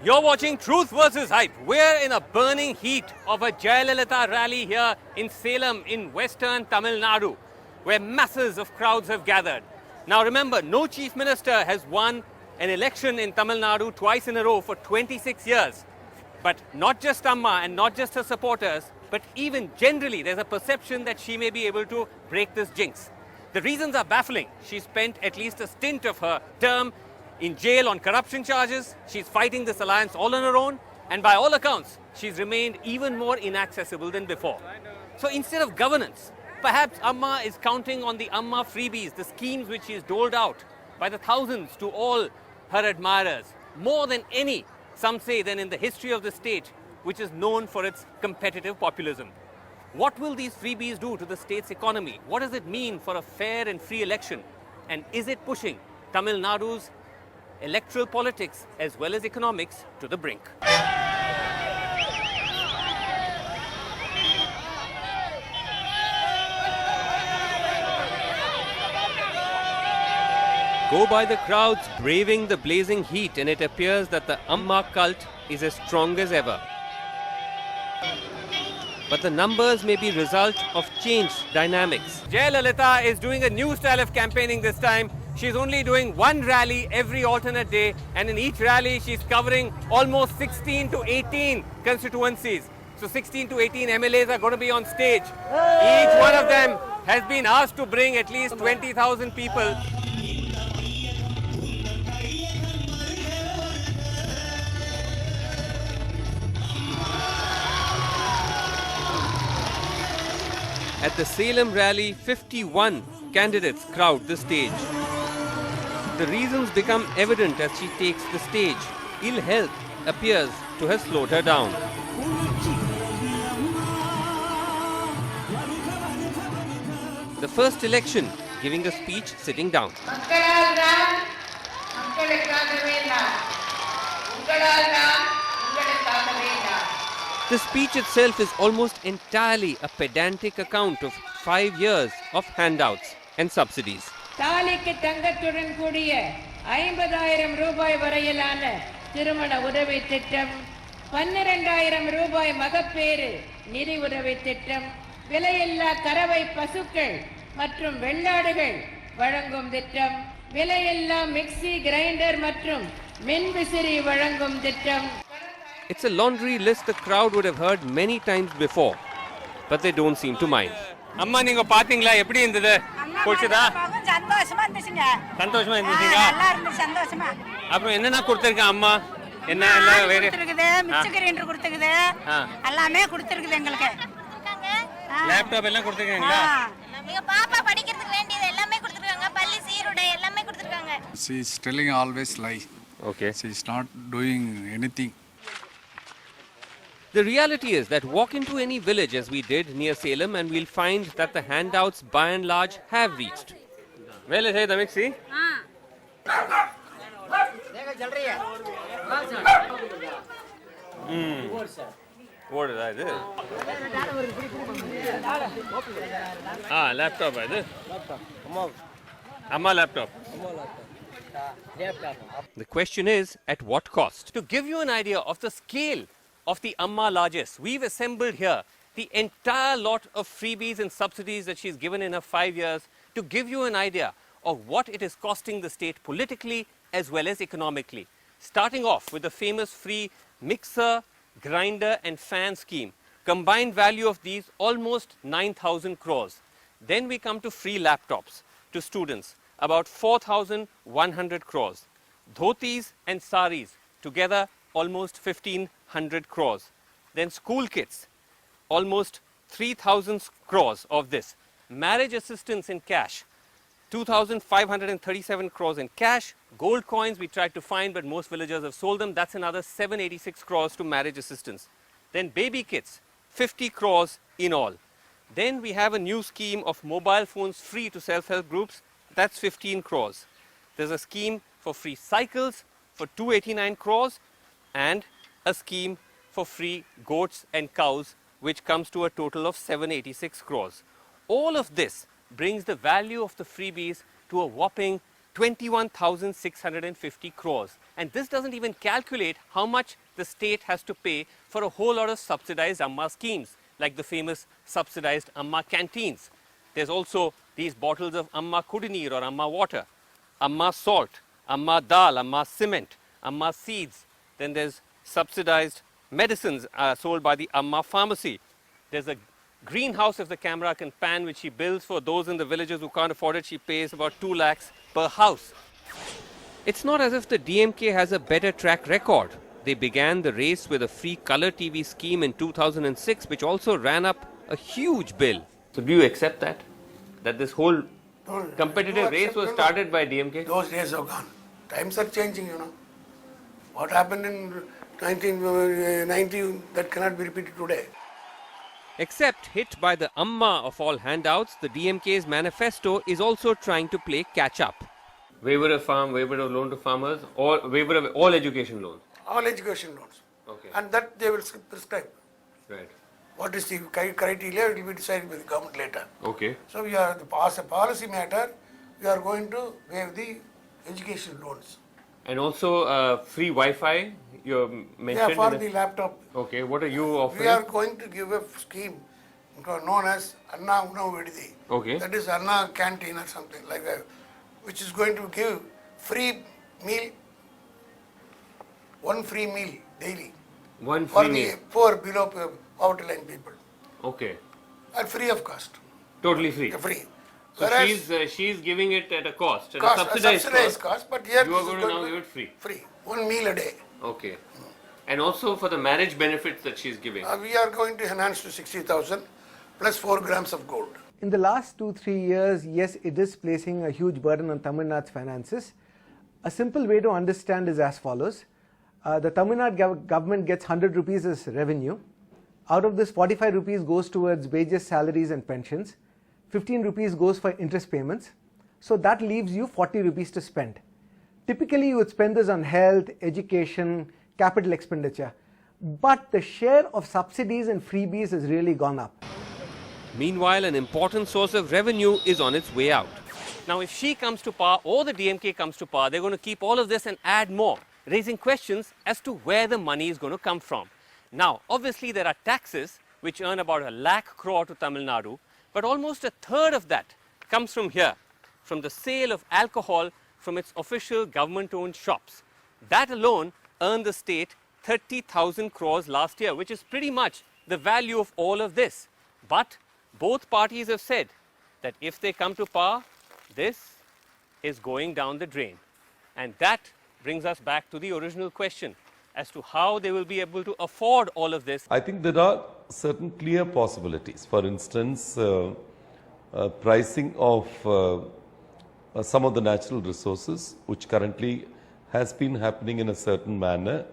You're watching Truth versus Hype. We're in a burning heat of a Jayalalithaa rally here in Salem in western Tamil Nadu, where masses of crowds have gathered. Now remember, no chief minister has won an election in Tamil Nadu twice in a row for 26 years. But not just Amma and not just her supporters, but even generally there's a perception that she may be able to break this jinx. The reasons are baffling. She spent at least a stint of her term in jail on corruption charges. She's fighting this alliance all on her own. And by all accounts, she's remained even more inaccessible than before. So instead of governance, perhaps Amma is counting on the Amma freebies, the schemes which she's doled out by the thousands to all her admirers. More than any, some say, than in the history of the state, which is known for its competitive populism. What will these freebies do to the state's economy? What does it mean for a fair and free election? And is it pushing Tamil Nadu's electoral politics as well as economics to the brink? Go by the crowds braving the blazing heat, and it appears that the Amma cult is as strong as ever. But the numbers may be result of changed dynamics. Jayalalithaa is doing a new style of campaigning this time. She's only doing one rally every alternate day, and in each rally she's covering almost 16 to 18 constituencies. So 16 to 18 MLAs are going to be on stage. Each one of them has been asked to bring at least 20,000 people. At the Salem rally, 51 candidates crowd the stage. The reasons become evident as she takes the stage. Ill health appears to have slowed her down. The first election, giving a speech sitting down. The speech itself is almost entirely a pedantic account of 5 years of handouts and subsidies. தாலிக்கு தங்கத்துடன் கூடிய 50,000 ரூபாய் வரையிலான திருமண உதவி திட்டம், 12,000 ரூபாய் மகப்பேறு நிதி உதவி திட்டம், விலையில்லா கறவை பசுக்கள் மற்றும் வெள்ளாடுகள் வழங்கும் திட்டம், விலையில்லா மிக்ஸி கிரைண்டர் மற்றும் மின்விசிறி வழங்கும் திட்டம். It's a laundry list the crowd would have heard many times before, but they don't seem to mind. அம்மா, நீங்க பாத்தீங்களா எப்படி இருந்தது? புடிச்சதா? சந்தோஷமா இருந்துச்சுங்க. சந்தோஷமா இருந்துச்சுங்க. நல்லா இருந்துச்சு, சந்தோஷமா. அப்புறம் என்னென்ன கொடுத்திருக்க அம்மா? என்ன எல்லாம் வேற கொடுத்திருக்குது, மிக்ஸி கிரைண்டர் கொடுத்திருக்குது. எல்லாமே கொடுத்திருக்குது எங்களுக்கு. லேப்டாப் எல்லாம் கொடுத்திருக்கீங்களா? எங்க பாப்பா படிக்கிறதுக்கு வேண்டியது எல்லாமே கொடுத்திருக்காங்க. பள்ளி சீருடை எல்லாமே கொடுத்திருக்காங்க. She is telling always lie. Okay. She is not doing anything. The reality is that walk into any village as we did near Salem and we'll find that the handouts by and large have reached. Well, hey, the mixi. What is that? Laptop. Amma laptop. The question is, at what cost? To give you an idea of the scale of the Amma largesse, we've assembled here the entire lot of freebies and subsidies that she's given in her 5 years to give you an idea of what it is costing the state politically as well as economically. Starting off with the famous free mixer, grinder and fan scheme. Combined value of these almost 9,000 crores. Then we come to free laptops to students, about 4,100 crores. Dhotis and saris together almost 1,500 crores. Then school kits, almost 3,000 crores of this. Marriage assistance in cash, 2,537 crores in cash. Gold coins we tried to find, but most villagers have sold them. That's another 786 crores to marriage assistance. Then baby kits, 50 crores in all. Then we have a new scheme of mobile phones free to self-help groups. That's 15 crores. There's a scheme for free cycles for 289 crores. And a scheme for free goats and cows, which comes to a total of 786 crores. All of this brings the value of the freebies to a whopping 21,650 crores. And this doesn't even calculate how much the state has to pay for a whole lot of subsidized Amma schemes, like the famous subsidized Amma canteens. There's also these bottles of Amma Kudineer or Amma water, Amma salt, Amma dal, Amma cement, Amma seeds. Then there's subsidized medicines sold by the Amma pharmacy. There's a greenhouse, if the camera can pan, which she builds for those in the villages who can't afford it. She pays about 2 lakhs per house. It's not as if the DMK has a better track record. They began the race with a free color TV scheme in 2006, which also ran up a huge bill. So do you accept that? That this whole competitive race was started by DMK? Those days are gone. Times are changing, you know. What happened in 1990, that cannot be repeated today. Except hit by the Amma of all handouts, the DMK's manifesto is also trying to play catch-up. Waiver of farm, waiver of loan to farmers, or waiver of all education loans? All education loans. Okay. And that they will prescribe. Right. What is the criteria, it will be decided by the government later. Okay. So we are, as a policy matter, we are going to waive the education loans. And also free Wi-Fi, you mentioned? Yeah, for the laptop. Okay, what are you offering? We are going to give a scheme known as Anna Vidhi. Okay. That is Anna canteen or something like that, which is going to give free meal, one free meal daily. One free meal? For the poor below poverty line people. Okay. And free of cost. Totally free? Free. So she's giving it at a cost, a subsidized cost, but here you are going to now give it free? Free. 1 meal a day. Okay. And also for the marriage benefits that she's giving? We are going to enhance to 60,000 plus 4 grams of gold. In the last 2-3 years, yes, it is placing a huge burden on Tamil Nadu's finances. A simple way to understand is as follows. The Tamil Nadu government gets 100 rupees as revenue. Out of this, 45 rupees goes towards wages, salaries and pensions. 15 rupees goes for interest payments. So that leaves you 40 rupees to spend. Typically, you would spend this on health, education, capital expenditure. But the share of subsidies and freebies has really gone up. Meanwhile, an important source of revenue is on its way out. Now, if she comes to power or the DMK comes to power, they're going to keep all of this and add more, raising questions as to where the money is going to come from. Now, obviously, there are taxes which earn about 1 lakh crore to Tamil Nadu, but almost a third of that comes from here, from the sale of alcohol from its official government-owned shops. That alone earned the state 30,000 crores last year, which is pretty much the value of all of this. But both parties have said that if they come to power, this is going down the drain. And that brings us back to the original question as to how they will be able to afford all of this. I think there are certain clear possibilities. For instance, pricing of some of the natural resources, which currently has been happening in a certain manner.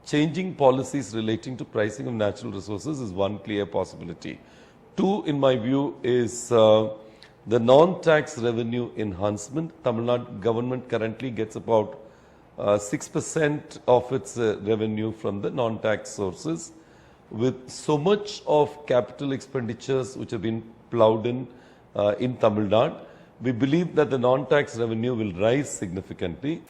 Changing policies relating to pricing of natural resources is one clear possibility. Two, in my view, is the non-tax revenue enhancement. Tamil Nadu government currently gets about 6% of its revenue from the non-tax sources. With so much of capital expenditures which have been ploughed in Tamil Nadu, we believe that the non-tax revenue will rise significantly.